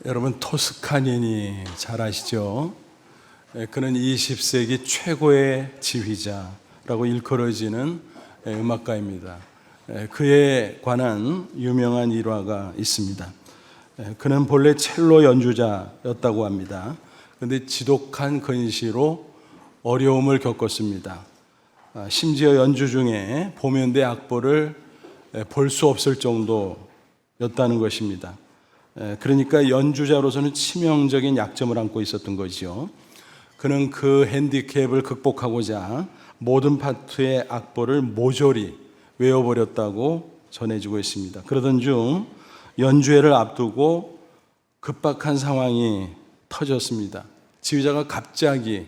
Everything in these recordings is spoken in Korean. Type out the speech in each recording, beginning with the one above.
여러분 토스카니니 잘 아시죠? 그는 20세기 최고의 지휘자라고 일컬어지는 음악가입니다. 그에 관한 유명한 일화가 있습니다. 그는 본래 첼로 연주자였다고 합니다. 그런데 지독한 근시로 어려움을 겪었습니다. 심지어 연주 중에 보면대 악보를 볼 수 없을 정도였다는 것입니다. 그러니까 연주자로서는 치명적인 약점을 안고 있었던 거죠. 그는 그 핸디캡을 극복하고자 모든 파트의 악보를 모조리 외워버렸다고 전해지고 있습니다. 그러던 중 연주회를 앞두고 급박한 상황이 터졌습니다. 지휘자가 갑자기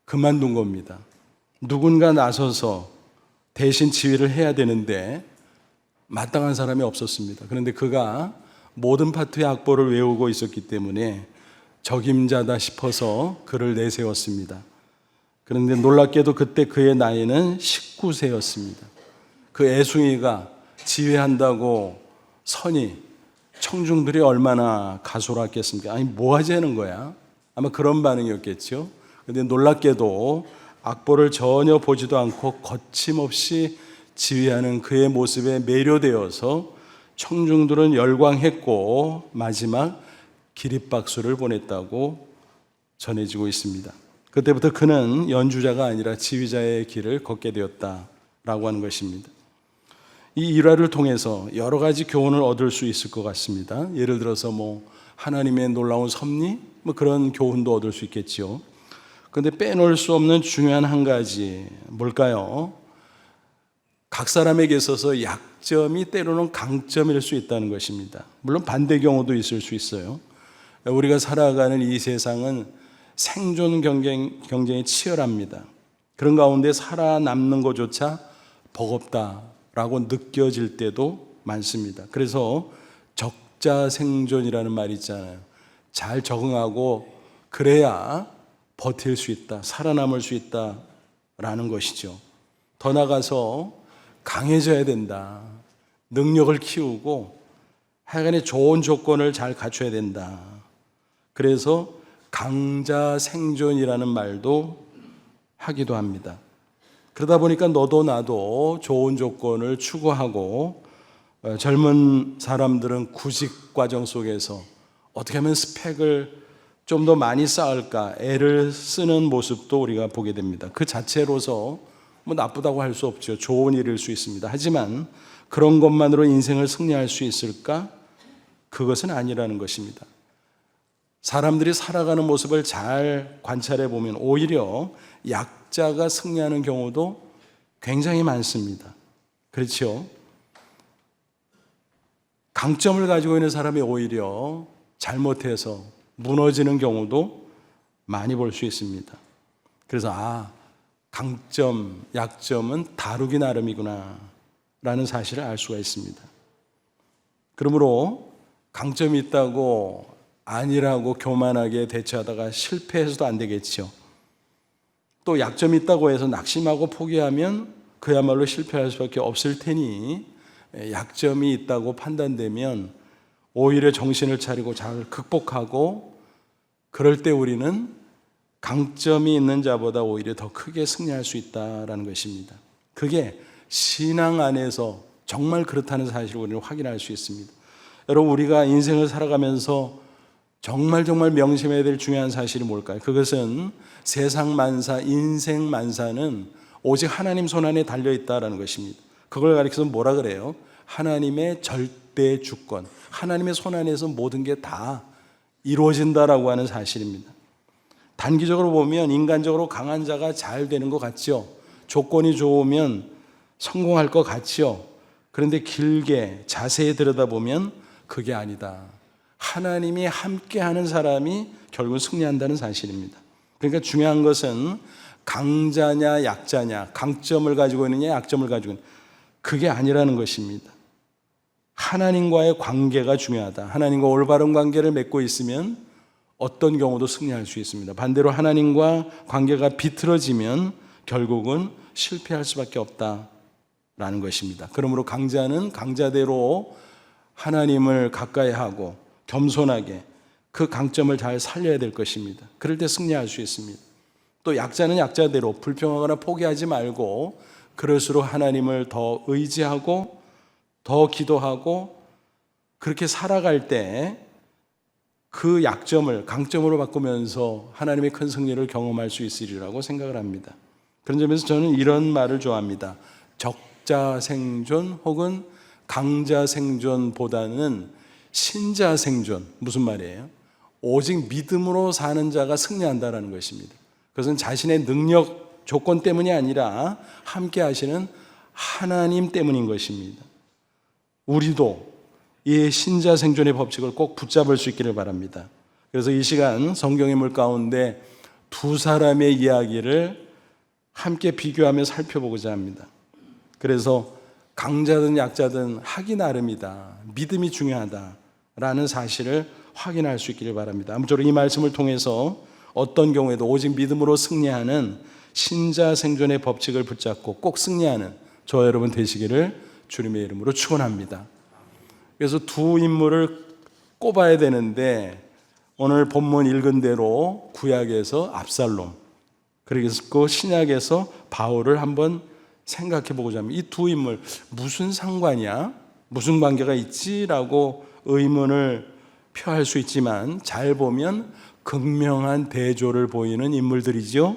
그만둔 겁니다. 누군가 나서서 대신 지휘를 해야 되는데 마땅한 사람이 없었습니다. 그런데 그가 모든 파트의 악보를 외우고 있었기 때문에 적임자다 싶어서 그를 내세웠습니다. 그런데 놀랍게도 그때 그의 나이는 19세였습니다. 그 애숭이가 지휘한다고 서니 청중들이 얼마나 가소랐겠습니까? 아니 뭐 하자는 거야? 아마 그런 반응이었겠죠. 그런데 놀랍게도 악보를 전혀 보지도 않고 거침없이 지휘하는 그의 모습에 매료되어서 청중들은 열광했고 마지막 기립박수를 보냈다고 전해지고 있습니다. 그때부터 그는 연주자가 아니라 지휘자의 길을 걷게 되었다라고 하는 것입니다. 이 일화를 통해서 여러 가지 교훈을 얻을 수 있을 것 같습니다. 예를 들어서 하나님의 놀라운 섭리 그런 교훈도 얻을 수 있겠죠. 그런데 빼놓을 수 없는 중요한 한 가지 뭘까요? 각 사람에게 있어서 약점이 때로는 강점일 수 있다는 것입니다. 물론 반대 경우도 있을 수 있어요. 우리가 살아가는 이 세상은 생존 경쟁이 치열합니다. 그런 가운데 살아남는 것조차 버겁다라고 느껴질 때도 많습니다. 그래서 적자생존이라는 말이 있잖아요. 잘 적응하고 그래야 버틸 수 있다, 살아남을 수 있다라는 것이죠. 더 나아가서 강해져야 된다. 능력을 키우고 하여간에 좋은 조건을 잘 갖춰야 된다. 그래서 강자 생존이라는 말도 하기도 합니다. 그러다 보니까 너도 나도 좋은 조건을 추구하고 젊은 사람들은 구직 과정 속에서 어떻게 하면 스펙을 좀 더 많이 쌓을까 애를 쓰는 모습도 우리가 보게 됩니다. 그 자체로서 나쁘다고 할 수 없죠. 좋은 일일 수 있습니다. 하지만 그런 것만으로 인생을 승리할 수 있을까? 그것은 아니라는 것입니다. 사람들이 살아가는 모습을 잘 관찰해 보면 오히려 약자가 승리하는 경우도 굉장히 많습니다. 그렇죠? 강점을 가지고 있는 사람이 오히려 잘못해서 무너지는 경우도 많이 볼 수 있습니다. 그래서 강점, 약점은 다루기 나름이구나 라는 사실을 알 수가 있습니다. 그러므로 강점이 있다고 아니라고 교만하게 대처하다가 실패해서도 안 되겠죠. 또 약점이 있다고 해서 낙심하고 포기하면 그야말로 실패할 수밖에 없을 테니 약점이 있다고 판단되면 오히려 정신을 차리고 잘 극복하고 그럴 때 우리는 강점이 있는 자보다 오히려 더 크게 승리할 수 있다는 것입니다. 그게 신앙 안에서 정말 그렇다는 사실을 우리는 확인할 수 있습니다. 여러분 우리가 인생을 살아가면서 정말 명심해야 될 중요한 사실이 뭘까요? 그것은 세상 만사, 인생 만사는 오직 하나님 손안에 달려있다는 것입니다. 그걸 가리켜서 뭐라 그래요? 하나님의 절대 주권, 하나님의 손안에서 모든 게 다 이루어진다라고 하는 사실입니다. 단기적으로 보면 인간적으로 강한 자가 잘 되는 것 같죠. 조건이 좋으면 성공할 것 같죠. 그런데 길게 자세히 들여다보면 그게 아니다. 하나님이 함께하는 사람이 결국 승리한다는 사실입니다. 그러니까 중요한 것은 강자냐 약자냐, 강점을 가지고 있느냐 약점을 가지고 있느냐, 그게 아니라는 것입니다. 하나님과의 관계가 중요하다. 하나님과 올바른 관계를 맺고 있으면 어떤 경우도 승리할 수 있습니다. 반대로 하나님과 관계가 비틀어지면 결국은 실패할 수밖에 없다라는 것입니다. 그러므로 강자는 강자대로 하나님을 가까이 하고 겸손하게 그 강점을 잘 살려야 될 것입니다. 그럴 때 승리할 수 있습니다. 또 약자는 약자대로 불평하거나 포기하지 말고 그럴수록 하나님을 더 의지하고 더 기도하고 그렇게 살아갈 때 그 약점을 강점으로 바꾸면서 하나님의 큰 승리를 경험할 수 있으리라고 생각을 합니다. 그런 점에서 저는 이런 말을 좋아합니다. 적자 생존 혹은 강자 생존보다는 신자 생존. 무슨 말이에요? 오직 믿음으로 사는 자가 승리한다는 것입니다. 그것은 자신의 능력 조건 때문이 아니라 함께 하시는 하나님 때문인 것입니다. 우리도 이 신자 생존의 법칙을 꼭 붙잡을 수 있기를 바랍니다. 그래서 이 시간 성경의 물 가운데 두 사람의 이야기를 함께 비교하며 살펴보고자 합니다. 그래서 강자든 약자든 하기 나름이다. 믿음이 중요하다라는 사실을 확인할 수 있기를 바랍니다. 아무쪼록 이 말씀을 통해서 어떤 경우에도 오직 믿음으로 승리하는 신자 생존의 법칙을 붙잡고 꼭 승리하는 저와 여러분 되시기를 주님의 이름으로 축원합니다. 그래서 두 인물을 꼽아야 되는데 오늘 본문 읽은 대로 구약에서 압살롬, 그리고 신약에서 바울을 한번 생각해 보고자 합니다. 이 두 인물 무슨 상관이야? 무슨 관계가 있지라고 의문을 표할 수 있지만 잘 보면 극명한 대조를 보이는 인물들이죠.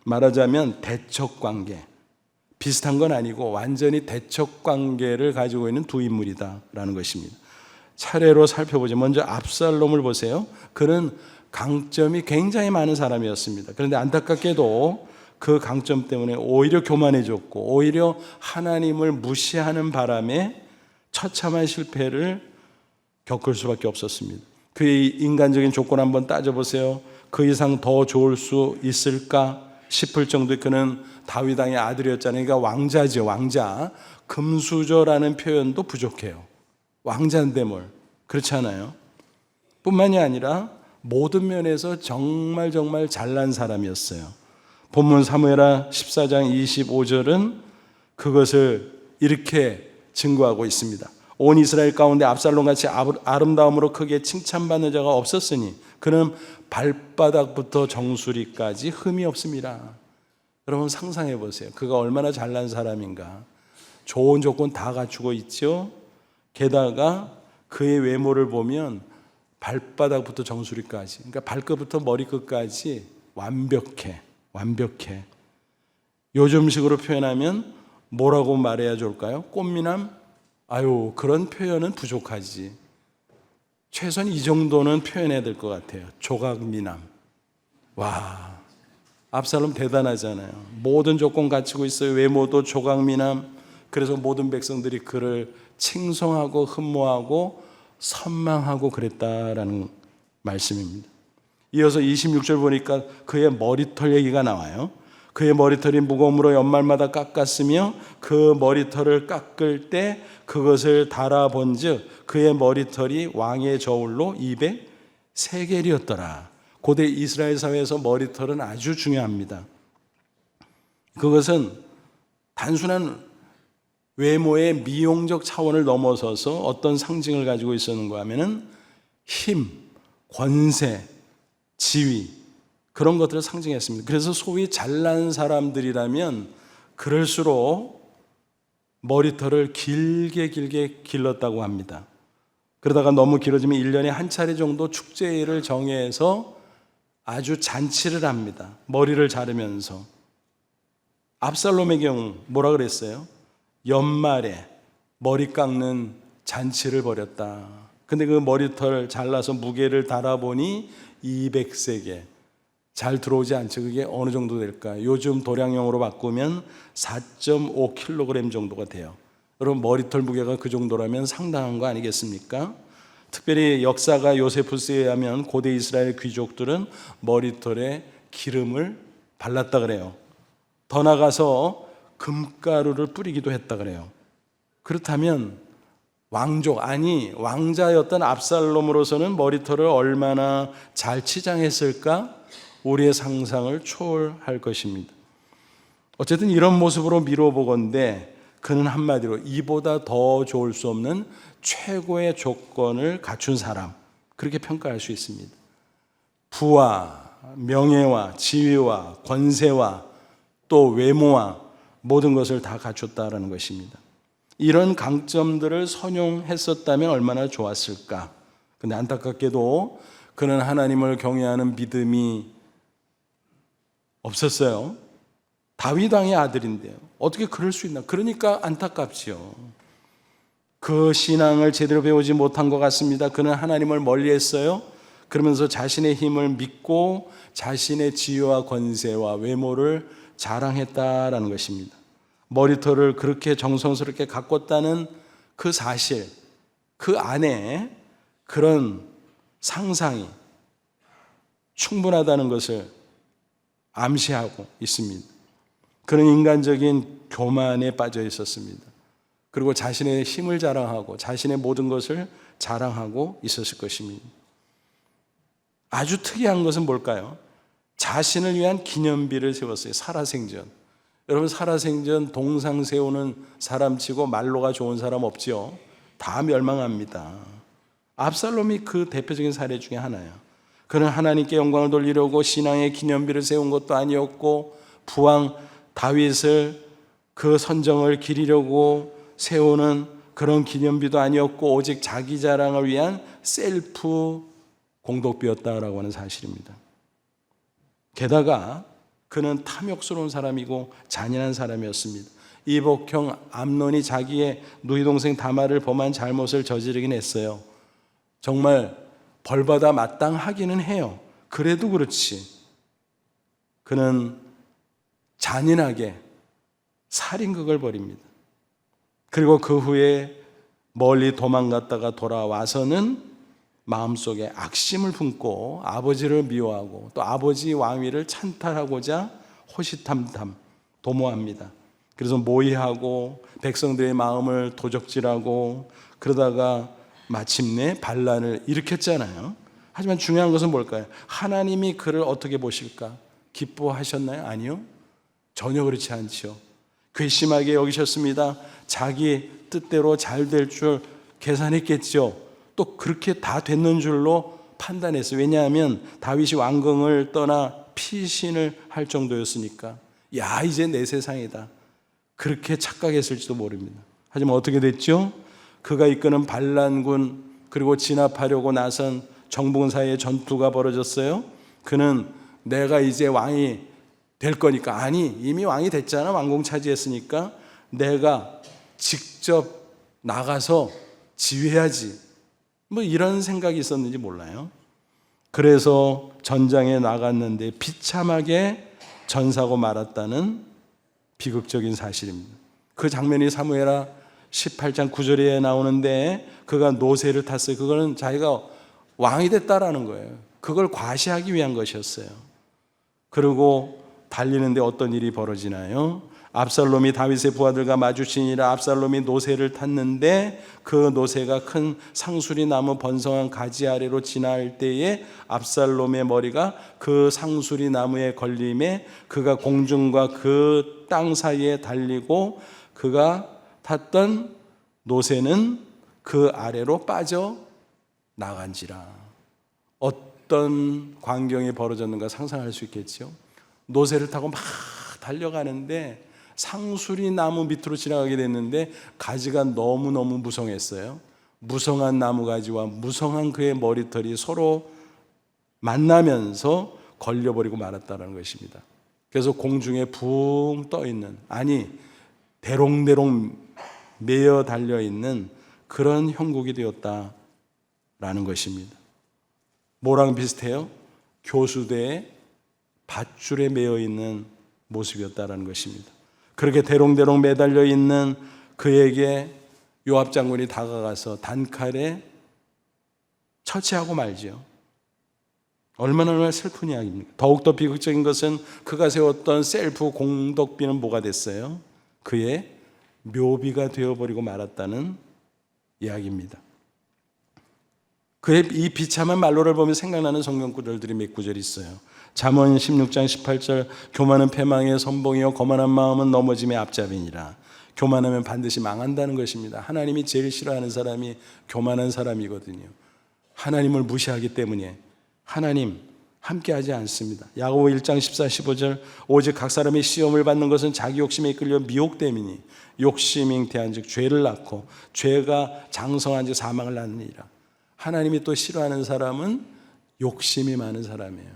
말하자면 대척관계, 비슷한 건 아니고 완전히 대척관계를 가지고 있는 두 인물이다라는 것입니다. 차례로 살펴보죠. 먼저 압살롬을 보세요. 그는 강점이 굉장히 많은 사람이었습니다. 그런데 안타깝게도 그 강점 때문에 오히려 교만해졌고 오히려 하나님을 무시하는 바람에 처참한 실패를 겪을 수밖에 없었습니다. 그의 인간적인 조건 한번 따져보세요. 그 이상 더 좋을 수 있을까 싶을 정도의 그는 다윗 왕의 아들이었잖아요. 그러니까 왕자죠, 왕자. 금수저라는 표현도 부족해요. 왕자인데 뭘. 그렇지 않아요? 뿐만이 아니라 모든 면에서 정말 잘난 사람이었어요. 본문 사무엘하 14장 25절은 그것을 이렇게 증거하고 있습니다. 온 이스라엘 가운데 압살롬같이 아름다움으로 크게 칭찬받는 자가 없었으니 그는 발바닥부터 정수리까지 흠이 없습니다. 여러분 상상해 보세요. 그가 얼마나 잘난 사람인가. 좋은 조건 다 갖추고 있죠. 게다가 그의 외모를 보면 발바닥부터 정수리까지, 그러니까 발끝부터 머리끝까지 완벽해. 요즘식으로 표현하면 뭐라고 말해야 좋을까요? 꽃미남? 아유, 그런 표현은 부족하지. 최소한 이 정도는 표현해야 될 것 같아요. 조각미남. 와, 압살롬 대단하잖아요. 모든 조건 갖추고 있어요. 외모도 조각미남. 그래서 모든 백성들이 그를 칭송하고 흠모하고 선망하고 그랬다라는 말씀입니다. 이어서 26절 보니까 그의 머리털 얘기가 나와요. 그의 머리털이 무거움으로 연말마다 깎았으며 그 머리털을 깎을 때 그것을 달아본 즉 그의 머리털이 왕의 저울로 200세겔이었더라. 고대 이스라엘 사회에서 머리털은 아주 중요합니다. 그것은 단순한 외모의 미용적 차원을 넘어서서 어떤 상징을 가지고 있었는가 하면은 힘, 권세, 지위 그런 것들을 상징했습니다. 그래서 소위 잘난 사람들이라면 그럴수록 머리털을 길게 길렀다고 합니다. 그러다가 너무 길어지면 1년에 한 차례 정도 축제일을 정해서 아주 잔치를 합니다. 머리를 자르면서. 압살롬의 경우 뭐라 그랬어요? 연말에 머리 깎는 잔치를 벌였다. 근데 그 머리털 잘라서 무게를 달아보니 200세겔. 잘 들어오지 않죠. 그게 어느 정도 될까? 요즘 도량용으로 바꾸면 4.5kg 정도가 돼요. 여러분 머리털 무게가 그 정도라면 상당한 거 아니겠습니까? 특별히 역사가 요세푸스에 의하면 고대 이스라엘 귀족들은 머리털에 기름을 발랐다 그래요. 더 나가서 금가루를 뿌리기도 했다 그래요. 그렇다면 왕자였던 압살롬으로서는 머리털을 얼마나 잘 치장했을까? 우리의 상상을 초월할 것입니다. 어쨌든 이런 모습으로 미뤄보건대 그는 한마디로 이보다 더 좋을 수 없는 최고의 조건을 갖춘 사람, 그렇게 평가할 수 있습니다. 부와 명예와 지위와 권세와 또 외모와 모든 것을 다 갖췄다라는 것입니다. 이런 강점들을 선용했었다면 얼마나 좋았을까. 근데 안타깝게도 그는 하나님을 경외하는 믿음이 없었어요. 다윗 왕의 아들인데요. 어떻게 그럴 수 있나? 그러니까 안타깝지요. 그 신앙을 제대로 배우지 못한 것 같습니다. 그는 하나님을 멀리했어요. 그러면서 자신의 힘을 믿고 자신의 지위와 권세와 외모를 자랑했다라는 것입니다. 머리털을 그렇게 정성스럽게 가꿨다는 그 사실, 그 안에 그런 상상이 충분하다는 것을 암시하고 있습니다. 그런 인간적인 교만에 빠져 있었습니다. 그리고 자신의 힘을 자랑하고 자신의 모든 것을 자랑하고 있었을 것입니다. 아주 특이한 것은 뭘까요? 자신을 위한 기념비를 세웠어요. 살아생전. 여러분, 살아생전 동상 세우는 사람치고 말로가 좋은 사람 없죠? 다 멸망합니다. 압살롬이 그 대표적인 사례 중에 하나예요. 그는 하나님께 영광을 돌리려고 신앙의 기념비를 세운 것도 아니었고, 부왕 다윗을 그 선정을 기리려고 세우는 그런 기념비도 아니었고, 오직 자기 자랑을 위한 셀프 공덕비였다라고 하는 사실입니다. 게다가 그는 탐욕스러운 사람이고 잔인한 사람이었습니다. 이복형 암논이 자기의 누이 동생 다말을 범한 잘못을 저지르긴 했어요. 정말 벌받아 마땅하기는 해요. 그래도 그렇지, 그는 잔인하게 살인극을 벌입니다. 그리고 그 후에 멀리 도망갔다가 돌아와서는 마음속에 악심을 품고 아버지를 미워하고 또 아버지 왕위를 찬탈하고자 호시탐탐 도모합니다. 그래서 모의하고 백성들의 마음을 도적질하고 그러다가 마침내 반란을 일으켰잖아요. 하지만 중요한 것은 뭘까요? 하나님이 그를 어떻게 보실까? 기뻐하셨나요? 아니요. 전혀 그렇지 않죠. 괘씸하게 여기셨습니다. 자기 뜻대로 잘 될 줄 계산했겠죠. 또 그렇게 다 됐는 줄로 판단했어요. 왜냐하면 다윗이 왕궁을 떠나 피신을 할 정도였으니까. 야, 이제 내 세상이다. 그렇게 착각했을지도 모릅니다. 하지만 어떻게 됐죠? 그가 이끄는 반란군 그리고 진압하려고 나선 정부군 사이에 전투가 벌어졌어요. 그는 내가 이제 왕이 될 거니까, 아니 이미 왕이 됐잖아, 왕궁 차지했으니까 내가 직접 나가서 지휘해야지, 뭐 이런 생각이 있었는지 몰라요. 그래서 전장에 나갔는데 비참하게 전사하고 말았다는 비극적인 사실입니다. 그 장면이 사무엘하 18장 9절에 나오는데 그가 노새를 탔어요. 그거는 자기가 왕이 됐다라는 거예요. 그걸 과시하기 위한 것이었어요. 그리고 달리는데 어떤 일이 벌어지나요? 압살롬이 다윗의 부하들과 마주치니라. 압살롬이 노새를 탔는데 그 노새가 큰 상수리 나무 번성한 가지 아래로 지나갈 때에 압살롬의 머리가 그 상수리 나무에 걸림에 그가 공중과 그 땅 사이에 달리고 그가 탔던 노새는 그 아래로 빠져 나간지라. 어떤 광경이 벌어졌는가 상상할 수 있겠죠. 노새를 타고 막 달려가는데 상수리 나무 밑으로 지나가게 됐는데 가지가 너무너무 무성했어요. 무성한 나무 가지와 무성한 그의 머리털이 서로 만나면서 걸려버리고 말았다는 것입니다. 그래서 공중에 붕 떠있는, 아니 대롱대롱 매어 달려있는 그런 형국이 되었다라는 것입니다. 뭐랑 비슷해요? 교수대에 밧줄에 매어 있는 모습이었다라는 것입니다. 그렇게 대롱대롱 매달려 있는 그에게 요압 장군이 다가가서 단칼에 처치하고 말지요. 얼마나 슬픈 이야기입니까? 더욱더 비극적인 것은 그가 세웠던 셀프 공덕비는 뭐가 됐어요? 그의 묘비가 되어버리고 말았다는 이야기입니다. 그의 이 비참한 말로를 보면 생각나는 성경 구절들이 몇 구절이 있어요. 잠언 16장 18절, 교만은 패망의 선봉이요 거만한 마음은 넘어짐의 앞잡이니라. 교만하면 반드시 망한다는 것입니다. 하나님이 제일 싫어하는 사람이 교만한 사람이거든요. 하나님을 무시하기 때문에 하나님 함께하지 않습니다. 야고보 1장 14, 15절 오직 각 사람이 시험을 받는 것은 자기 욕심에 이끌려 미혹됨이니 욕심이 잉태한 즉 죄를 낳고 죄가 장성한 즉 사망을 낳느니라. 하나님이 또 싫어하는 사람은 욕심이 많은 사람이에요.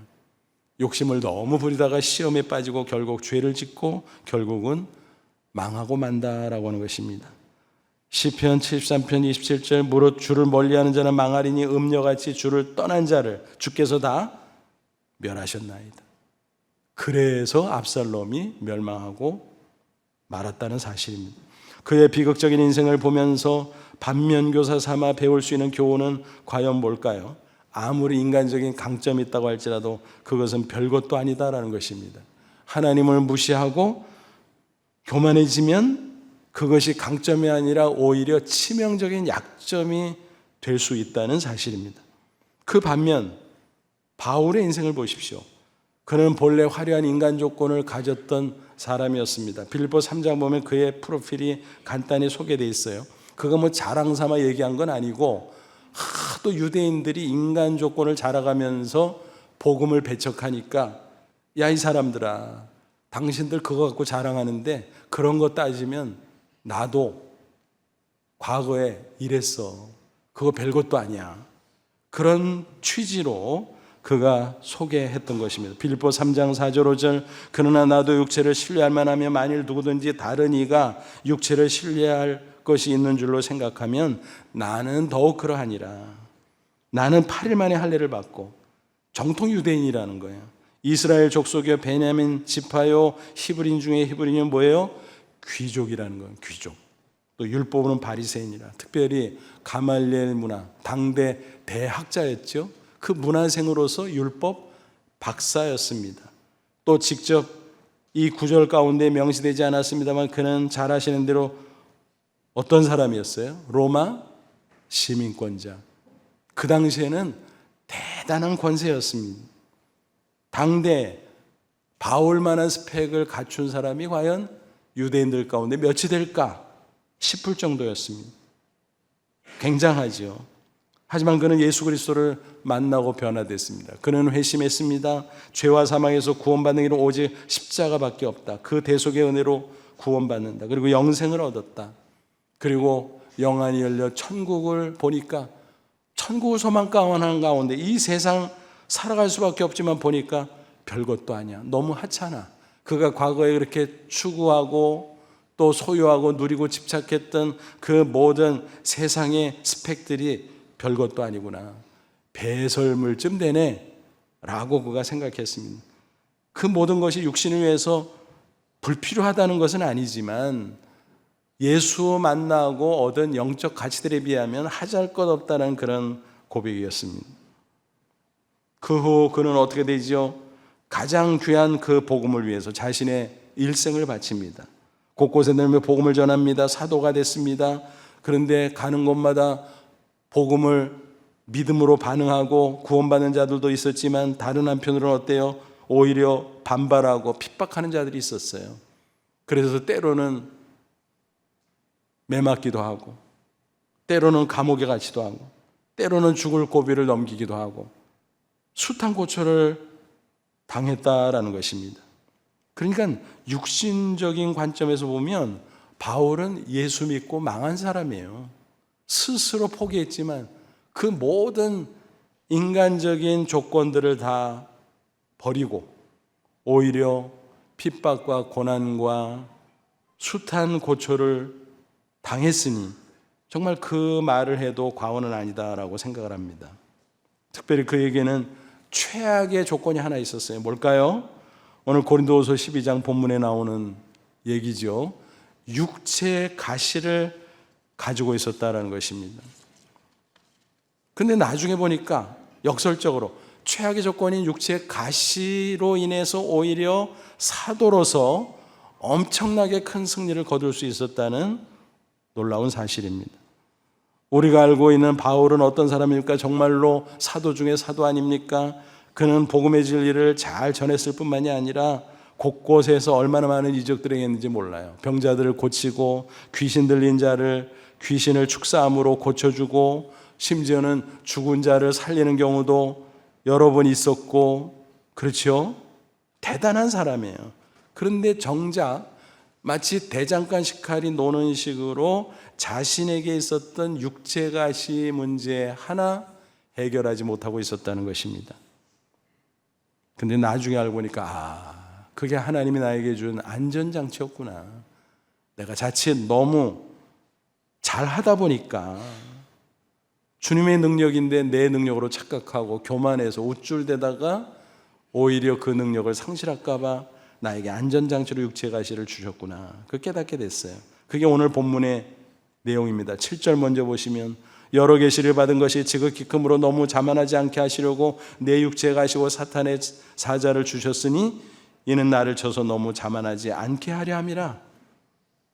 욕심을 너무 부리다가 시험에 빠지고 결국 죄를 짓고 결국은 망하고 만다라고 하는 것입니다. 시편 73편 27절 무릇 주를 멀리하는 자는 망하리니 음녀같이 주를 떠난 자를 주께서 다 멸하셨나이다. 그래서 압살롬이 멸망하고 말았다는 사실입니다. 그의 비극적인 인생을 보면서 반면교사 삼아 배울 수 있는 교훈은 과연 뭘까요? 아무리 인간적인 강점이 있다고 할지라도 그것은 별것도 아니다라는 것입니다. 하나님을 무시하고 교만해지면 그것이 강점이 아니라 오히려 치명적인 약점이 될 수 있다는 사실입니다. 그 반면 바울의 인생을 보십시오. 그는 본래 화려한 인간 조건을 가졌던 사람이었습니다. 빌립보 3장 보면 그의 프로필이 간단히 소개되어 있어요. 그거 뭐 자랑 삼아 얘기한 건 아니고 또 유대인들이 인간 조건을 자랑하면서 복음을 배척하니까 야 이 사람들아 당신들 그거 갖고 자랑하는데 그런 거 따지면 나도 과거에 이랬어. 그거 별것도 아니야. 그런 취지로 그가 소개했던 것입니다. 빌립보 3장 4절 5절 그러나 나도 육체를 신뢰할 만하면 만일 누구든지 다른 이가 육체를 신뢰할 것이 있는 줄로 생각하면 나는 더욱 그러하니라. 나는 8일 만에 할례를 받고 정통 유대인이라는 거예요. 이스라엘 족속이요 베냐민 지파요 히브리인 중에 히브리인은 뭐예요? 귀족이라는 거예요. 귀족. 또 율법은 바리새인이라. 특별히 가말리엘 문화 당대 대학자였죠. 그 문화생으로서 율법 박사였습니다. 또 직접 이 구절 가운데 명시되지 않았습니다만 그는 잘 아시는 대로 어떤 사람이었어요? 로마 시민권자. 그 당시에는 대단한 권세였습니다. 당대 바울만한 스펙을 갖춘 사람이 과연 유대인들 가운데 몇이 될까 싶을 정도였습니다. 굉장하죠. 하지만 그는 예수 그리스도를 만나고 변화됐습니다. 그는 회심했습니다. 죄와 사망에서 구원받는 길은 오직 십자가밖에 없다. 그 대속의 은혜로 구원받는다. 그리고 영생을 얻었다. 그리고 영안이 열려 천국을 보니까 천국을 소망가원하는 가운데 이 세상 살아갈 수밖에 없지만 보니까 별것도 아니야. 너무 하찮아. 그가 과거에 그렇게 추구하고 또 소유하고 누리고 집착했던 그 모든 세상의 스펙들이 별것도 아니구나. 배설물쯤 되네 라고 그가 생각했습니다. 그 모든 것이 육신을 위해서 불필요하다는 것은 아니지만 예수 만나고 얻은 영적 가치들에 비하면 하잘 것 없다는 그런 고백이었습니다. 그 후 그는 어떻게 되죠? 가장 귀한 그 복음을 위해서 자신의 일생을 바칩니다. 곳곳에 내며 복음을 전합니다. 사도가 됐습니다. 그런데 가는 곳마다 복음을 믿음으로 반응하고 구원받는 자들도 있었지만 다른 한편으로는 어때요? 오히려 반발하고 핍박하는 자들이 있었어요. 그래서 때로는 매맞기도 하고 때로는 감옥에 갇히기도 하고 때로는 죽을 고비를 넘기기도 하고 숱한 고초를 당했다라는 것입니다. 그러니까 육신적인 관점에서 보면 바울은 예수 믿고 망한 사람이에요. 스스로 포기했지만 그 모든 인간적인 조건들을 다 버리고 오히려 핍박과 고난과 숱한 고초를 당했으니 정말 그 말을 해도 과언은 아니다라고 생각을 합니다. 특별히 그에게는 최악의 조건이 하나 있었어요. 뭘까요? 오늘 고린도후서 12장 본문에 나오는 얘기죠. 육체의 가시를 가지고 있었다라는 것입니다. 근데 나중에 보니까 역설적으로 최악의 조건인 육체의 가시로 인해서 오히려 사도로서 엄청나게 큰 승리를 거둘 수 있었다는 놀라운 사실입니다. 우리가 알고 있는 바울은 어떤 사람입니까? 정말로 사도 중에 사도 아닙니까? 그는 복음의 진리를 잘 전했을 뿐만이 아니라 곳곳에서 얼마나 많은 이적들을 했는지 몰라요. 병자들을 고치고 귀신 들린 자를 귀신을 축사함으로 고쳐주고 심지어는 죽은 자를 살리는 경우도 여러 번 있었고, 그렇죠? 대단한 사람이에요. 그런데 정작 마치 대장간 식칼이 노는 식으로 자신에게 있었던 육체가시 문제 하나 해결하지 못하고 있었다는 것입니다. 근데 나중에 알고 보니까 그게 하나님이 나에게 준 안전장치였구나. 내가 자칫 너무 잘하다 보니까 주님의 능력인데 내 능력으로 착각하고 교만해서 우쭐대다가 오히려 그 능력을 상실할까 봐 나에게 안전장치로 육체가시를 주셨구나. 그 깨닫게 됐어요. 그게 오늘 본문의 내용입니다. 7절 먼저 보시면 여러 계시를 받은 것이 지극히 크므로 너무 자만하지 않게 하시려고 내 육체에 가시고 사탄의 사자를 주셨으니 이는 나를 쳐서 너무 자만하지 않게 하려 함이라.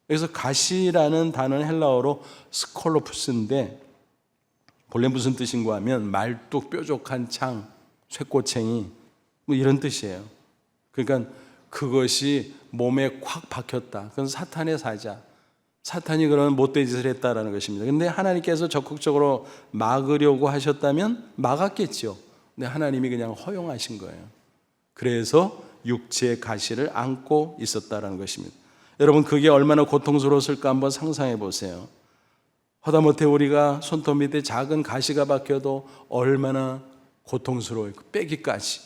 그래서 가시라는 단어는 헬라어로 스콜로푸스인데 본래 무슨 뜻인가 하면 말뚝 뾰족한 창, 쇠꼬챙이 뭐 이런 뜻이에요. 그러니까 그것이 몸에 콱 박혔다. 그건 사탄의 사자. 사탄이 그런 못된 짓을 했다라는 것입니다. 그런데 하나님께서 적극적으로 막으려고 하셨다면 막았겠죠. 근데 하나님이 그냥 허용하신 거예요. 그래서 육체의 가시를 안고 있었다라는 것입니다. 여러분, 그게 얼마나 고통스러웠을까 한번 상상해 보세요. 하다못해 우리가 손톱 밑에 작은 가시가 박혀도 얼마나 고통스러워요. 빼기까지.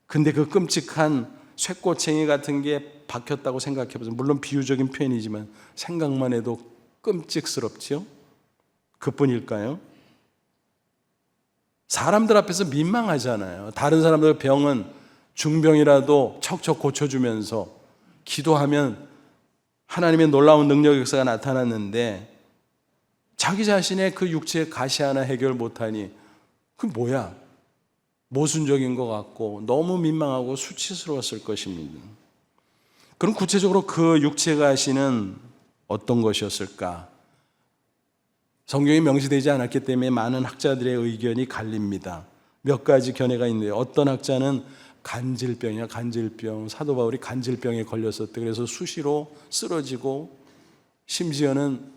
근데 그 끔찍한 쇠꼬챙이 같은 게 박혔다고 생각해 보세요. 물론 비유적인 표현이지만 생각만 해도 끔찍스럽지요? 그뿐일까요? 사람들 앞에서 민망하잖아요. 다른 사람들 병은 중병이라도 척척 고쳐주면서 기도하면 하나님의 놀라운 능력 역사가 나타났는데 자기 자신의 그 육체의 가시 하나 해결 못하니 그 뭐야? 모순적인 것 같고 너무 민망하고 수치스러웠을 것입니다. 그럼 구체적으로 그 육체 가시는 어떤 것이었을까? 성경에 명시되지 않았기 때문에 많은 학자들의 의견이 갈립니다. 몇 가지 견해가 있는데요. 어떤 학자는 간질병이야, 간질병. 사도 바울이 간질병에 걸렸었대. 그래서 수시로 쓰러지고 심지어는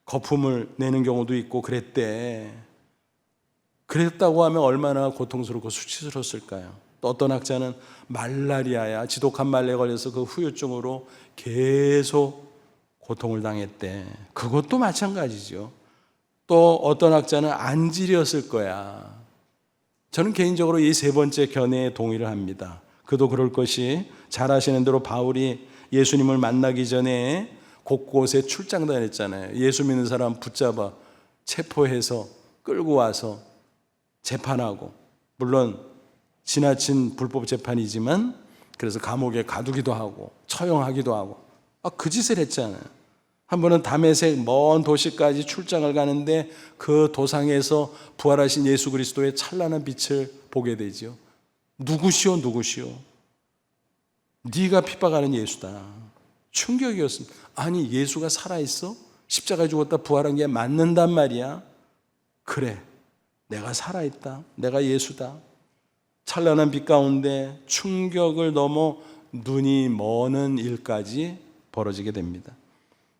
거품을 내는 경우도 있고 그랬대. 그랬다고 하면 얼마나 고통스럽고 수치스러웠을까요? 또 어떤 학자는 말라리아야, 지독한 말레에 걸려서 그 후유증으로 계속 고통을 당했대. 그것도 마찬가지죠. 또 어떤 학자는 안질이었을 거야. 저는 개인적으로 이 세 번째 견해에 동의를 합니다. 그도 그럴 것이 잘 아시는 대로 바울이 예수님을 만나기 전에 곳곳에 출장 다녔잖아요. 예수 믿는 사람 붙잡아 체포해서 끌고 와서 재판하고, 물론 지나친 불법 재판이지만 그래서 감옥에 가두기도 하고 처형하기도 하고 그 짓을 했잖아요. 한 번은 다메섹 먼 도시까지 출장을 가는데 그 도상에서 부활하신 예수 그리스도의 찬란한 빛을 보게 되죠. 누구시오, 누구시오? 네가 핍박하는 예수다. 충격이었습니다. 아니, 예수가 살아있어? 십자가에 죽었다 부활한 게 맞는단 말이야? 그래, 내가 살아있다. 내가 예수다. 찬란한 빛 가운데 충격을 넘어 눈이 머는 일까지 벌어지게 됩니다.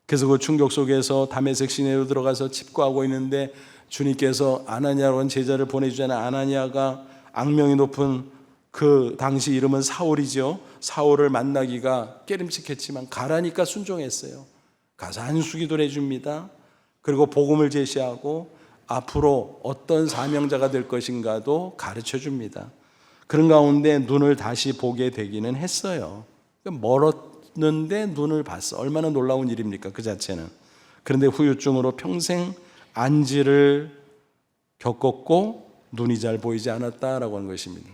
그래서 그 충격 속에서 다메섹 시내로 들어가서 집거하고 있는데 주님께서 아나니아라는 제자를 보내주잖아요. 아나니아가 악명이 높은 그 당시 이름은 사울이죠. 사울을 만나기가 깨림칙했지만 가라니까 순종했어요. 가서 안수기도를 해줍니다. 그리고 복음을 제시하고 앞으로 어떤 사명자가 될 것인가도 가르쳐 줍니다. 그런 가운데 눈을 다시 보게 되기는 했어요. 멀었는데 눈을 봤어. 얼마나 놀라운 일입니까? 그 자체는. 그런데 후유증으로 평생 안지를 겪었고 눈이 잘 보이지 않았다라고 하는 것입니다.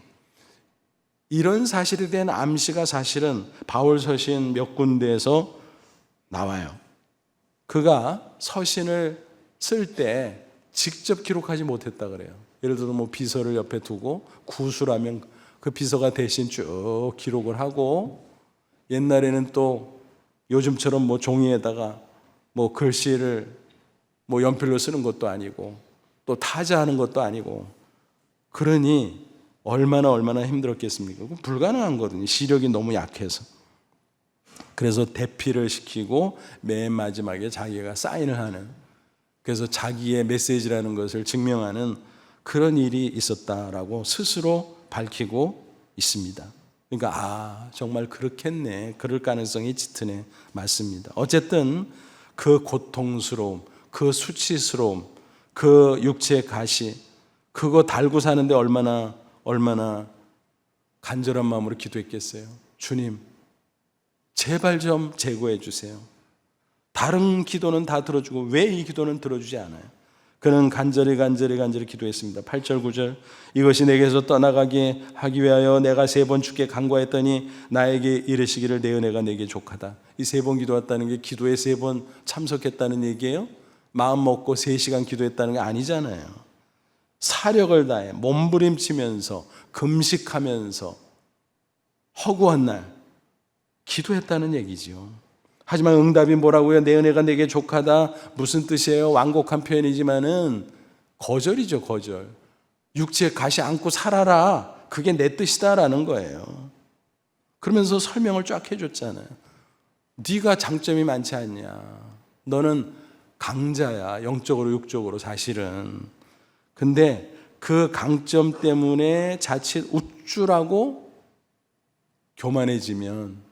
이런 사실에 대한 암시가 사실은 바울 서신 몇 군데에서 나와요. 그가 서신을 쓸 때 직접 기록하지 못했다 그래요. 예를 들어 비서를 옆에 두고 구술하면 그 비서가 대신 쭉 기록을 하고, 옛날에는 또 요즘처럼 종이에다가 글씨를 연필로 쓰는 것도 아니고 또 타자하는 것도 아니고, 그러니 얼마나 힘들었겠습니까? 불가능한 거거든요. 시력이 너무 약해서. 그래서 대피를 시키고 맨 마지막에 자기가 사인을 하는. 그래서 자기의 메시지라는 것을 증명하는 그런 일이 있었다라고 스스로 밝히고 있습니다. 그러니까 정말 그렇겠네, 그럴 가능성이 짙으네, 맞습니다. 어쨌든 그 고통스러움, 그 수치스러움, 그 육체의 가시, 그거 달고 사는데 얼마나 간절한 마음으로 기도했겠어요. 주님, 제발 좀 제거해 주세요. 다른 기도는 다 들어주고 왜 이 기도는 들어주지 않아요? 그는 간절히 기도했습니다. 8절 9절 이것이 내게서 떠나가게 하기 위하여 내가 3번 주께 간구하였더니 나에게 이르시기를 내 은혜가 내게 족하다. 이 3번 기도했다는 게 기도에 3번 참석했다는 얘기예요? 마음 먹고 3시간 기도했다는 게 아니잖아요. 사력을 다해 몸부림치면서 금식하면서 허구한 날 기도했다는 얘기죠. 하지만 응답이 뭐라고요? 내 은혜가 내게 족하다. 무슨 뜻이에요? 완곡한 표현이지만은 거절이죠, 거절. 육체에 가시 안고 살아라. 그게 내 뜻이다라는 거예요. 그러면서 설명을 쫙 해줬잖아요. 네가 장점이 많지 않냐. 너는 강자야. 영적으로 육적으로 사실은. 근데 그 강점 때문에 자칫 우쭐하고 교만해지면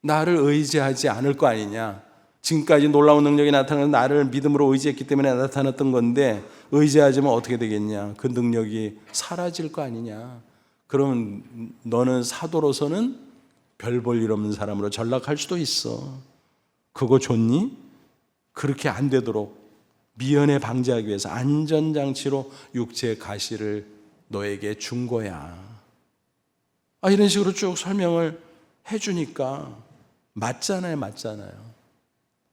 나를 의지하지 않을 거 아니냐. 지금까지 놀라운 능력이 나타나는 나를 믿음으로 의지했기 때문에 나타났던 건데 의지하지면 어떻게 되겠냐. 그 능력이 사라질 거 아니냐. 그러면 너는 사도로서는 별 볼 일 없는 사람으로 전락할 수도 있어. 그거 좋니? 그렇게 안 되도록 미연에 방지하기 위해서 안전장치로 육체의 가시를 너에게 준 거야. 이런 식으로 쭉 설명을 해주니까 맞잖아요.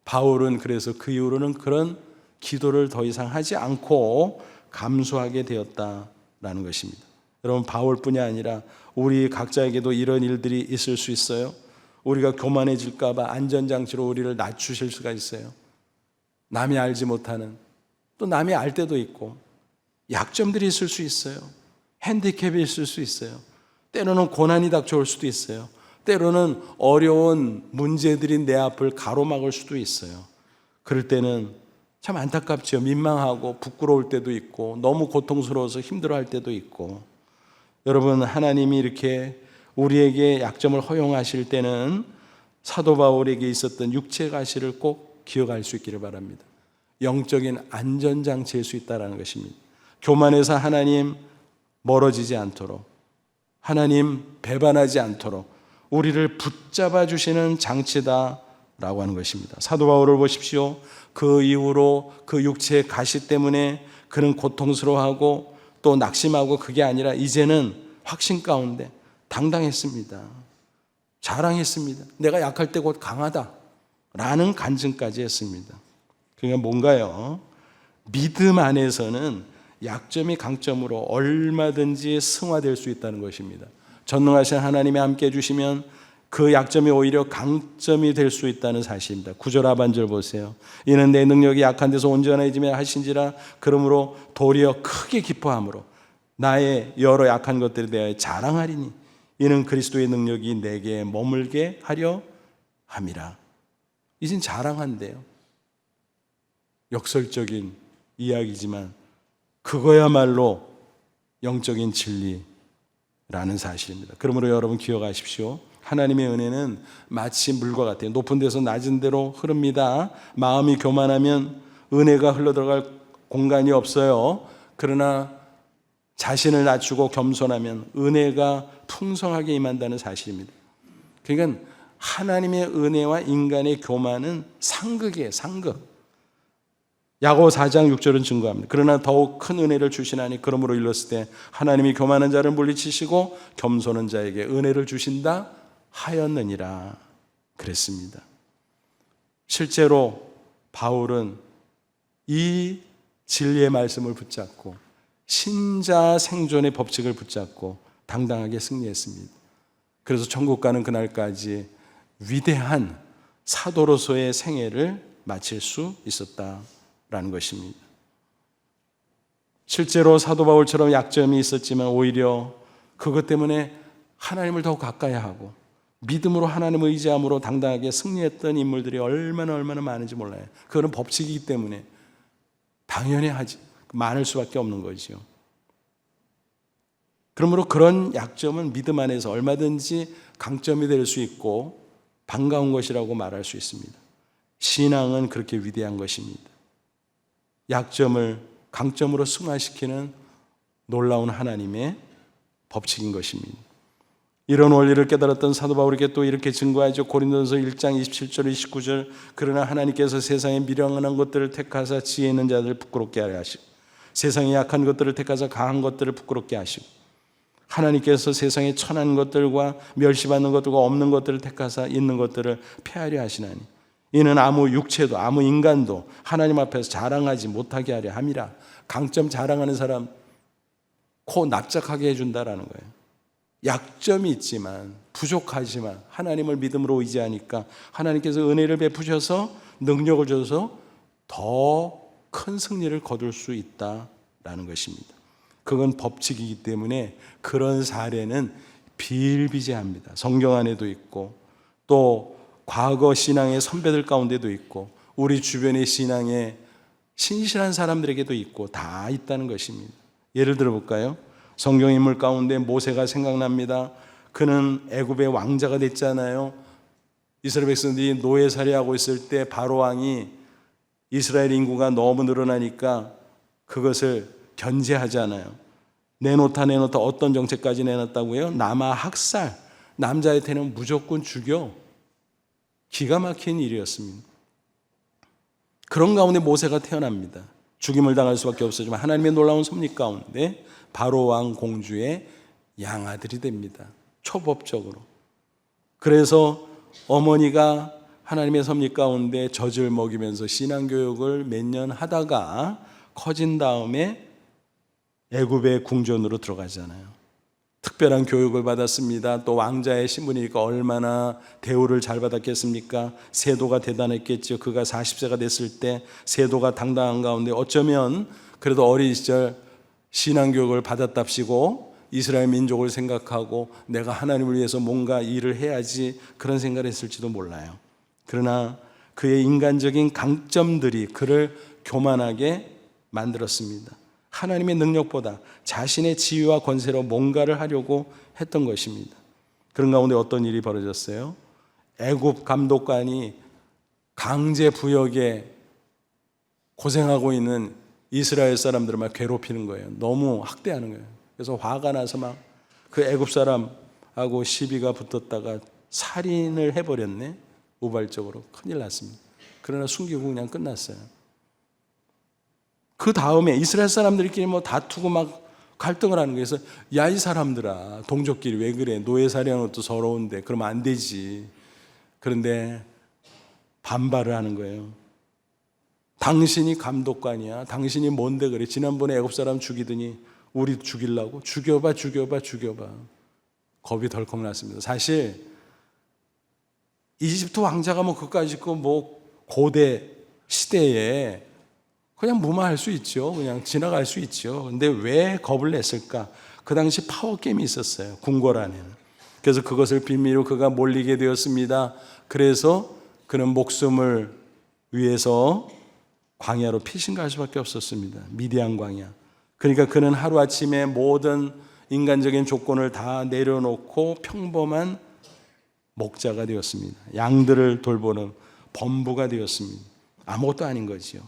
바울은 그래서 그 이후로는 그런 기도를 더 이상 하지 않고 감수하게 되었다라는 것입니다. 여러분, 바울뿐이 아니라 우리 각자에게도 이런 일들이 있을 수 있어요. 우리가 교만해질까 봐 안전장치로 우리를 낮추실 수가 있어요. 남이 알지 못하는, 또 남이 알 때도 있고 약점들이 있을 수 있어요. 핸디캡이 있을 수 있어요. 때로는 고난이 닥쳐올 수도 있어요. 때로는 어려운 문제들이 내 앞을 가로막을 수도 있어요. 그럴 때는 참 안타깝죠. 민망하고 부끄러울 때도 있고 너무 고통스러워서 힘들어할 때도 있고. 여러분, 하나님이 이렇게 우리에게 약점을 허용하실 때는 사도 바울에게 있었던 육체 가시를 꼭 기억할 수 있기를 바랍니다. 영적인 안전장치일 수 있다는 것입니다. 교만해서 하나님 멀어지지 않도록, 하나님 배반하지 않도록 우리를 붙잡아 주시는 장치다라고 하는 것입니다. 사도 바울을 보십시오. 그 이후로 그 육체의 가시 때문에 그는 고통스러워하고 또 낙심하고 그게 아니라 이제는 확신 가운데 당당했습니다. 자랑했습니다. 내가 약할 때 곧 강하다 라는 간증까지 했습니다. 그러니까 뭔가요? 믿음 안에서는 약점이 강점으로 얼마든지 승화될 수 있다는 것입니다. 전능하신 하나님이 함께 해주시면 그 약점이 오히려 강점이 될 수 있다는 사실입니다. 9절 하반절 보세요. 이는 내 능력이 약한 데서 온전해지며 하신지라. 그러므로 도리어 크게 기뻐함으로 나의 여러 약한 것들에 대하여 자랑하리니 이는 그리스도의 능력이 내게 머물게 하려 함이라. 이젠 자랑한대요. 역설적인 이야기지만 그거야말로 영적인 진리라는 사실입니다. 그러므로 여러분 기억하십시오. 하나님의 은혜는 마치 물과 같아요. 높은 데서 낮은 데로 흐릅니다. 마음이 교만하면 은혜가 흘러들어갈 공간이 없어요. 그러나 자신을 낮추고 겸손하면 은혜가 풍성하게 임한다는 사실입니다. 그러니까 하나님의 은혜와 인간의 교만은 상극이에요. 상극. 야고보 4장 6절은 증거합니다. 그러나 더욱 큰 은혜를 주시나니 그러므로 일렀을 때 하나님이 교만한 자를 물리치시고 겸손한 자에게 은혜를 주신다 하였느니라 그랬습니다. 실제로 바울은 이 진리의 말씀을 붙잡고 신자 생존의 법칙을 붙잡고 당당하게 승리했습니다. 그래서 천국 가는 그날까지 위대한 사도로서의 생애를 마칠 수 있었다라는 것입니다. 실제로 사도 바울처럼 약점이 있었지만 오히려 그것 때문에 하나님을 더욱 가까이 하고 믿음으로 하나님을 의지함으로 당당하게 승리했던 인물들이 얼마나 많은지 몰라요. 그거는 법칙이기 때문에 당연히 많을 수밖에 없는 거죠. 그러므로 그런 약점은 믿음 안에서 얼마든지 강점이 될 수 있고 반가운 것이라고 말할 수 있습니다. 신앙은 그렇게 위대한 것입니다. 약점을 강점으로 승화시키는 놀라운 하나님의 법칙인 것입니다. 이런 원리를 깨달았던 사도 바울에게 또 이렇게 증거하죠. 고린도전서 1장 27절 29절 그러나 하나님께서 세상에 미련한 것들을 택하사 지혜 있는 자들을 부끄럽게 하려 하시고 세상에 약한 것들을 택하사 강한 것들을 부끄럽게 하시고 하나님께서 세상에 천한 것들과 멸시받는 것들과 없는 것들을 택하사 있는 것들을 폐하려 하시나니 이는 아무 육체도 아무 인간도 하나님 앞에서 자랑하지 못하게 하려 함이라. 강점 자랑하는 사람 코 납작하게 해준다라는 거예요. 약점이 있지만 부족하지만 하나님을 믿음으로 의지하니까 하나님께서 은혜를 베푸셔서 능력을 줘서 더 큰 승리를 거둘 수 있다라는 것입니다. 그건 법칙이기 때문에 그런 사례는 비일비재합니다. 성경 안에도 있고 또 과거 신앙의 선배들 가운데도 있고 우리 주변의 신앙의 신실한 사람들에게도 있고 다 있다는 것입니다. 예를 들어 볼까요? 성경 인물 가운데 모세가 생각납니다. 그는 애굽의 왕자가 됐잖아요. 이스라엘 백성들이 노예살이하고 있을 때 바로 왕이 이스라엘 인구가 너무 늘어나니까 그것을 견제하잖아요. 내놓다 어떤 정책까지 내놨다고요? 남아 학살, 남자한테는 무조건 죽여. 기가 막힌 일이었습니다. 그런 가운데 모세가 태어납니다. 죽임을 당할 수밖에 없었지만 하나님의 놀라운 섭리 가운데 바로 왕 공주의 양아들이 됩니다. 초법적으로. 그래서 어머니가 하나님의 섭리 가운데 젖을 먹이면서 신앙교육을 몇 년 하다가 커진 다음에 애굽의 궁전으로 들어가잖아요. 특별한 교육을 받았습니다. 또 왕자의 신분이니까 얼마나 대우를 잘 받았겠습니까? 세도가 대단했겠죠. 그가 40세가 됐을 때 세도가 당당한 가운데 어쩌면 그래도 어린 시절 신앙교육을 받았답시고 이스라엘 민족을 생각하고 내가 하나님을 위해서 뭔가 일을 해야지 그런 생각을 했을지도 몰라요. 그러나 그의 인간적인 강점들이 그를 교만하게 만들었습니다. 하나님의 능력보다 자신의 지위와 권세로 뭔가를 하려고 했던 것입니다. 그런 가운데 어떤 일이 벌어졌어요? 애굽 감독관이 강제 부역에 고생하고 있는 이스라엘 사람들을 막 괴롭히는 거예요. 너무 학대하는 거예요. 그래서 화가 나서 막 그 애굽 사람하고 시비가 붙었다가 살인을 해버렸네. 우발적으로 큰일 났습니다. 그러나 숨기고 그냥 끝났어요. 그 다음에 이스라엘 사람들끼리 뭐 다투고 막 갈등을 하는 거예요. 그래서 야, 이 사람들아, 동족끼리 왜 그래? 노예살이하는 것도 서러운데 그러면 안 되지. 그런데 반발을 하는 거예요. 당신이 감독관이야. 당신이 뭔데 그래? 지난번에 애굽 사람 죽이더니 우리 죽이려고? 죽여봐. 겁이 덜컥 났습니다. 사실 이집트 왕자가 뭐 그까짓 거 뭐 고대 시대에 그냥 무마할 수 있죠. 그냥 지나갈 수 있죠. 근데 왜 겁을 냈을까? 그 당시 파워게임이 있었어요. 궁궐 안에는. 그래서 그것을 빌미로 그가 몰리게 되었습니다. 그래서 그는 목숨을 위해서 광야로 피신갈 수밖에 없었습니다. 미디안 광야. 그러니까 그는 하루아침에 모든 인간적인 조건을 다 내려놓고 평범한 목자가 되었습니다. 양들을 돌보는 범부가 되었습니다. 아무것도 아닌 거지요.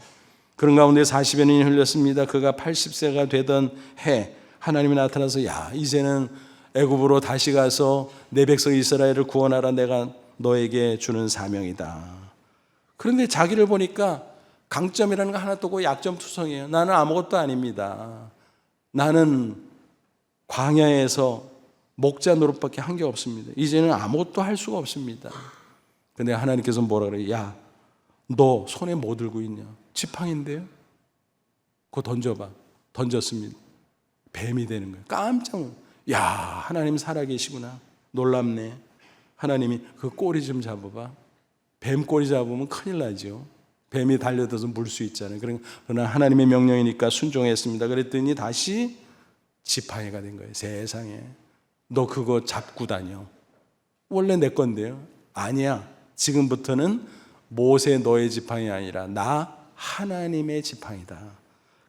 그런 가운데 40여 년이 흘렸습니다. 그가 80세가 되던 해 하나님이 나타나서 야, 이제는 애굽으로 다시 가서 내 백성 이스라엘을 구원하라. 내가 너에게 주는 사명이다. 그런데 자기를 보니까 강점이라는 거 하나도 없고 약점투성이에요. 나는 아무것도 아닙니다. 나는 광야에서 목자 노릇밖에 한 게 없습니다. 이제는 아무것도 할 수가 없습니다. 근데 하나님께서 뭐라 그래요? 야, 너 손에 뭐 들고 있냐? 지팡인데요? 그거 던져봐. 던졌습니다. 뱀이 되는 거예요. 깜짝 야, 하나님 살아계시구나. 놀랍네. 하나님이 그 꼬리 좀 잡아봐. 뱀 꼬리 잡으면 큰일 나죠. 뱀이 달려들어서 물 수 있잖아요. 그러나 하나님의 명령이니까 순종했습니다. 그랬더니 다시 지팡이가 된 거예요. 세상에. 너 그거 잡고 다녀. 원래 내 건데요. 아니야. 지금부터는 모세 너의 지팡이 아니라 나 하나님의 지팡이다.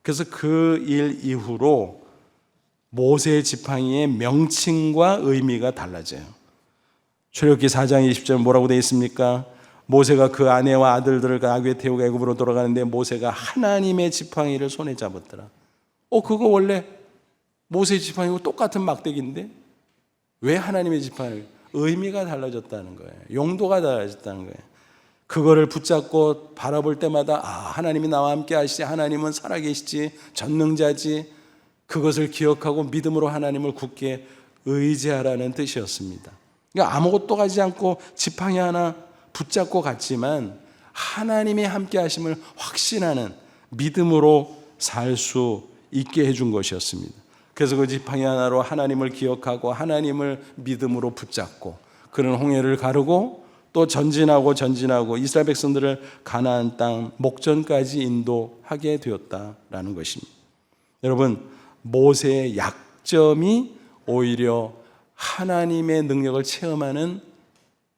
그래서 그 일 이후로 모세 지팡이의 명칭과 의미가 달라져요. 출애굽기 4장 20절 뭐라고 되어 있습니까? 모세가 그 아내와 아들들을 나귀에 태우고 애굽으로 돌아가는데 모세가 하나님의 지팡이를 손에 잡았더라. 그거 원래 모세 지팡이고 똑같은 막대기인데 왜 하나님의 지팡이를? 의미가 달라졌다는 거예요. 용도가 달라졌다는 거예요. 그거를 붙잡고 바라볼 때마다 하나님이 나와 함께 하시지, 하나님은 살아계시지, 전능자지, 그것을 기억하고 믿음으로 하나님을 굳게 의지하라는 뜻이었습니다. 그러니까 아무것도 가지 않고 지팡이 하나 붙잡고 갔지만 하나님이 함께 하심을 확신하는 믿음으로 살 수 있게 해준 것이었습니다. 그래서 그 지팡이 하나로 하나님을 기억하고 하나님을 믿음으로 붙잡고 그는 홍해를 가르고 또 전진하고 이스라엘 백성들을 가나안 땅 목전까지 인도하게 되었다라는 것입니다. 여러분, 모세의 약점이 오히려 하나님의 능력을 체험하는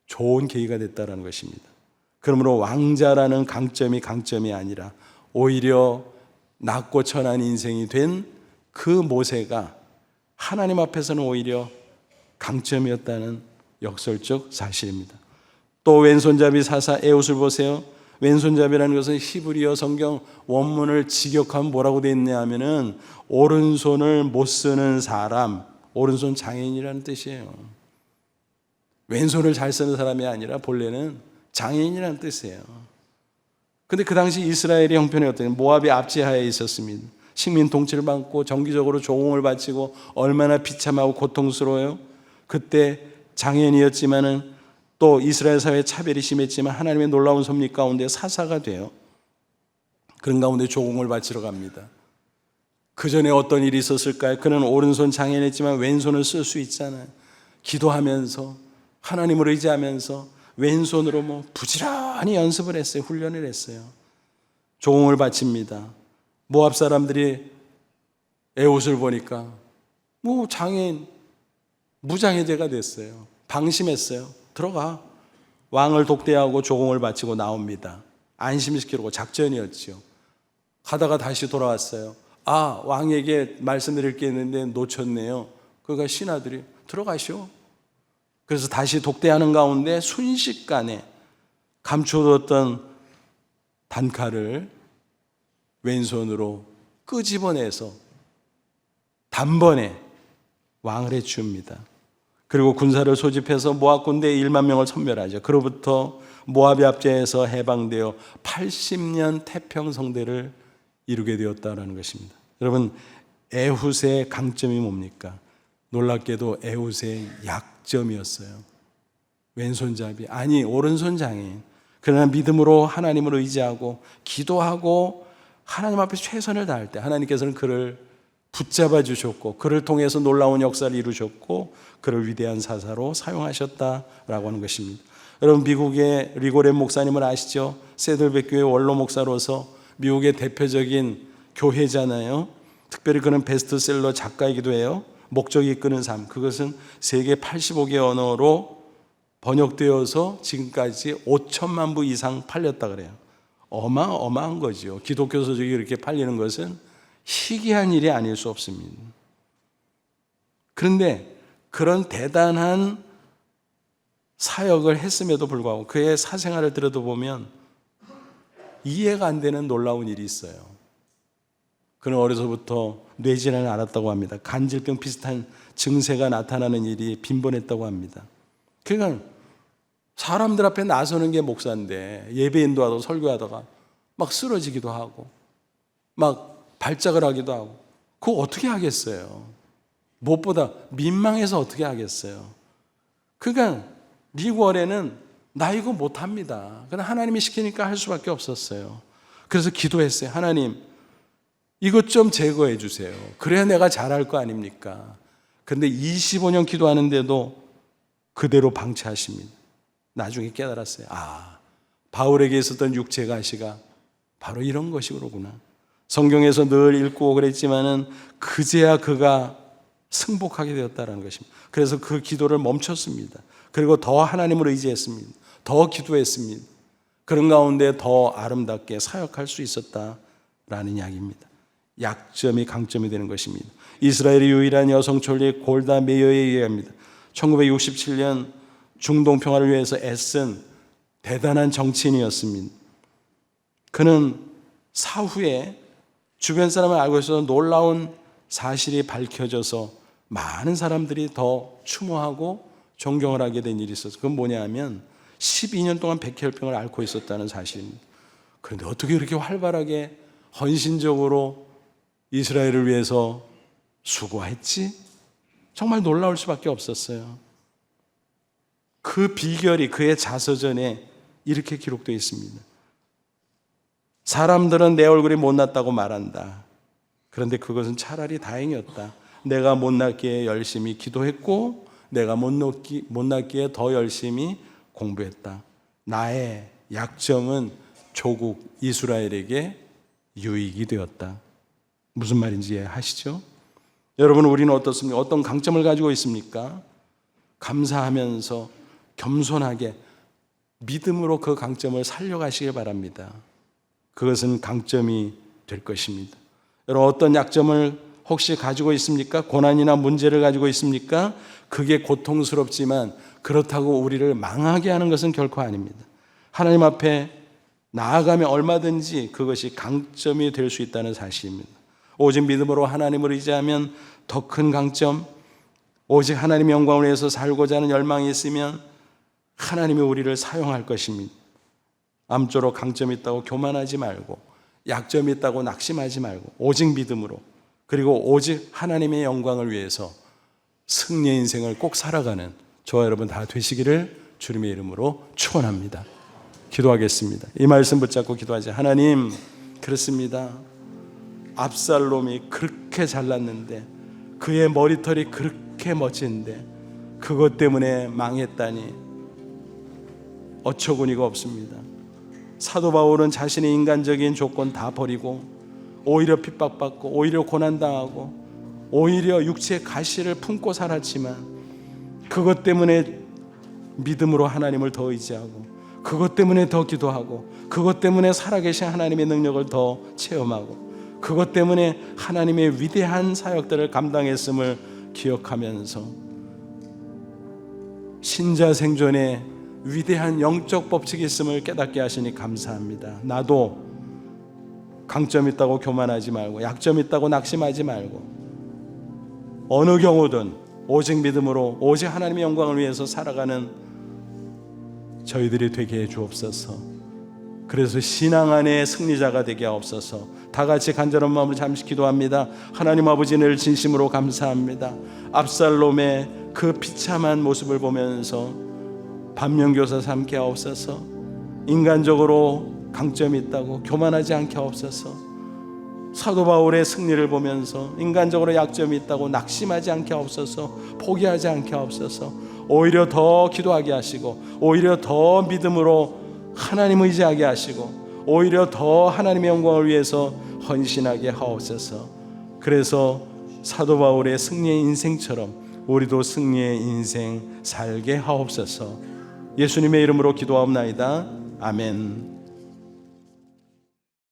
좋은 계기가 됐다는 것입니다. 그러므로 왕자라는 강점이 아니라 오히려 낮고 천한 인생이 된 그 모세가 하나님 앞에서는 오히려 강점이었다는 역설적 사실입니다. 또 왼손잡이 사사 에웃을 보세요. 왼손잡이라는 것은 히브리어 성경 원문을 직역하면 뭐라고 되어 있냐 하면은 오른손을 못 쓰는 사람, 오른손 장애인이라는 뜻이에요. 왼손을 잘 쓰는 사람이 아니라 본래는 장애인이라는 뜻이에요. 근데 그 당시 이스라엘의 형편이 어떠냐? 모압이 압제하에 있었습니다. 식민 통치를 받고 정기적으로 조공을 바치고 얼마나 비참하고 고통스러워요. 그때 장애인이었지만은 또 이스라엘 사회의 차별이 심했지만 하나님의 놀라운 섭리 가운데 사사가 돼요. 그런 가운데 조공을 바치러 갑니다. 그 전에 어떤 일이 있었을까요? 그는 오른손 장애인이었지만 왼손을 쓸 수 있잖아요. 기도하면서 하나님을 의지하면서 왼손으로 부지런히 연습을 했어요. 훈련을 했어요. 조공을 바칩니다. 모압 사람들이 에웃을 보니까 장애인, 무장해제가 됐어요. 방심했어요. 들어가. 왕을 독대하고 조공을 바치고 나옵니다. 안심시키려고 작전이었지요. 가다가 다시 돌아왔어요. 왕에게 말씀드릴 게 있는데 놓쳤네요. 그러니까 신하들이 들어가시오. 그래서 다시 독대하는 가운데 순식간에 감춰뒀던 단칼을 왼손으로 끄집어내서 단번에 왕을 해치웁니다. 그리고 군사를 소집해서 모압 군대 1만 명을 섬멸하죠. 그로부터 모압의 압제에서 해방되어 80년 태평성대를 이루게 되었다는 것입니다. 여러분, 에훗의 강점이 뭡니까? 놀랍게도 에훗의 약점이었어요. 왼손잡이, 오른손 장애인. 그러나 믿음으로 하나님을 의지하고 기도하고 하나님 앞에 최선을 다할 때 하나님께서는 그를 붙잡아 주셨고 그를 통해서 놀라운 역사를 이루셨고 그를 위대한 사사로 사용하셨다라고 하는 것입니다. 여러분, 미국의 리고렌 목사님을 아시죠? 세들백 교회 원로 목사로서 미국의 대표적인 교회잖아요. 특별히 그는 베스트셀러 작가이기도 해요. 목적이 이끄는 삶, 그것은 세계 85개 언어로 번역되어서 지금까지 5천만 부 이상 팔렸다 그래요. 어마어마한 거죠. 기독교 서적이 이렇게 팔리는 것은 희귀한 일이 아닐 수 없습니다. 그런데 그런 대단한 사역을 했음에도 불구하고 그의 사생활을 들여다보면 이해가 안 되는 놀라운 일이 있어요. 그는 어려서부터 뇌질환을 앓았다고 합니다. 간질병 비슷한 증세가 나타나는 일이 빈번했다고 합니다. 그러니까 사람들 앞에 나서는 게 목사인데 예배 인도하다가 설교하다가 막 쓰러지기도 하고 막 발작을 하기도 하고 그거 어떻게 하겠어요? 무엇보다 민망해서 어떻게 하겠어요? 그러니까 리고어에는 나 이거 못합니다. 그냥 하나님이 시키니까 할 수밖에 없었어요. 그래서 기도했어요. 하나님, 이것 좀 제거해 주세요. 그래야 내가 잘할 거 아닙니까? 그런데 25년 기도하는데도 그대로 방치하십니다. 나중에 깨달았어요. 바울에게 있었던 육체 가시가 바로 이런 것이구나. 성경에서 늘 읽고 그랬지만은 그제야 그가 승복하게 되었다는 것입니다. 그래서 그 기도를 멈췄습니다. 그리고 더 하나님을 의지했습니다. 더 기도했습니다. 그런 가운데 더 아름답게 사역할 수 있었다라는 이야기입니다. 약점이 강점이 되는 것입니다. 이스라엘의 유일한 여성 총리 골다 메이어에 의합니다. 1967년 중동 평화를 위해서 애쓴 대단한 정치인이었습니다. 그는 사후에 주변 사람을 알고 있어서 놀라운 사실이 밝혀져서 많은 사람들이 더 추모하고 존경을 하게 된 일이 있었어요. 그건 뭐냐 하면 12년 동안 백혈병을 앓고 있었다는 사실입니다. 그런데 어떻게 그렇게 활발하게 헌신적으로 이스라엘을 위해서 수고했지? 정말 놀라울 수밖에 없었어요. 그 비결이 그의 자서전에 이렇게 기록되어 있습니다. 사람들은 내 얼굴이 못났다고 말한다. 그런데 그것은 차라리 다행이었다. 내가 못났기에 열심히 기도했고 내가 못났기에 더 열심히 공부했다. 나의 약점은 조국 이스라엘에게 유익이 되었다. 무슨 말인지 이해하시죠? 여러분, 우리는 어떻습니까? 어떤 강점을 가지고 있습니까? 감사하면서 겸손하게 믿음으로 그 강점을 살려가시길 바랍니다. 그것은 강점이 될 것입니다. 여러분, 어떤 약점을 혹시 가지고 있습니까? 고난이나 문제를 가지고 있습니까? 그게 고통스럽지만 그렇다고 우리를 망하게 하는 것은 결코 아닙니다. 하나님 앞에 나아가면 얼마든지 그것이 강점이 될 수 있다는 사실입니다. 오직 믿음으로 하나님을 의지하면 더 큰 강점, 오직 하나님의 영광을 위해서 살고자 하는 열망이 있으면 하나님이 우리를 사용할 것입니다. 암쪼록 강점이 있다고 교만하지 말고, 약점이 있다고 낙심하지 말고, 오직 믿음으로, 그리고 오직 하나님의 영광을 위해서 승리의 인생을 꼭 살아가는 저와 여러분 다 되시기를 주님의 이름으로 축원합니다. 기도하겠습니다. 이 말씀 붙잡고 기도하자. 하나님, 그렇습니다. 압살롬이 그렇게 잘났는데, 그의 머리털이 그렇게 멋진데 그것 때문에 망했다니 어처구니가 없습니다. 사도 바울은 자신의 인간적인 조건 다 버리고 오히려 핍박받고 오히려 고난당하고 오히려 육체의 가시를 품고 살았지만 그것 때문에 믿음으로 하나님을 더 의지하고 그것 때문에 더 기도하고 그것 때문에 살아계신 하나님의 능력을 더 체험하고 그것 때문에 하나님의 위대한 사역들을 감당했음을 기억하면서 신자 생존에 위대한 영적 법칙이 있음을 깨닫게 하시니 감사합니다. 나도 강점 있다고 교만하지 말고 약점 있다고 낙심하지 말고 어느 경우든 오직 믿음으로 오직 하나님의 영광을 위해서 살아가는 저희들이 되게 해 주옵소서. 그래서 신앙 안에 승리자가 되게 하옵소서. 다 같이 간절한 마음으로 잠시 기도합니다. 하나님 아버지, 늘 진심으로 감사합니다. 압살롬의 그 비참한 모습을 보면서 반면교사 삼게 하옵소서. 인간적으로 강점이 있다고 교만하지 않게 하옵소서. 사도 바울의 승리를 보면서 인간적으로 약점이 있다고 낙심하지 않게 하옵소서. 포기하지 않게 하옵소서. 오히려 더 기도하게 하시고 오히려 더 믿음으로 하나님 의지하게 하시고 오히려 더 하나님의 영광을 위해서 헌신하게 하옵소서. 그래서 사도 바울의 승리의 인생처럼 우리도 승리의 인생 살게 하옵소서. 예수님의 이름으로 기도하옵나이다. 아멘.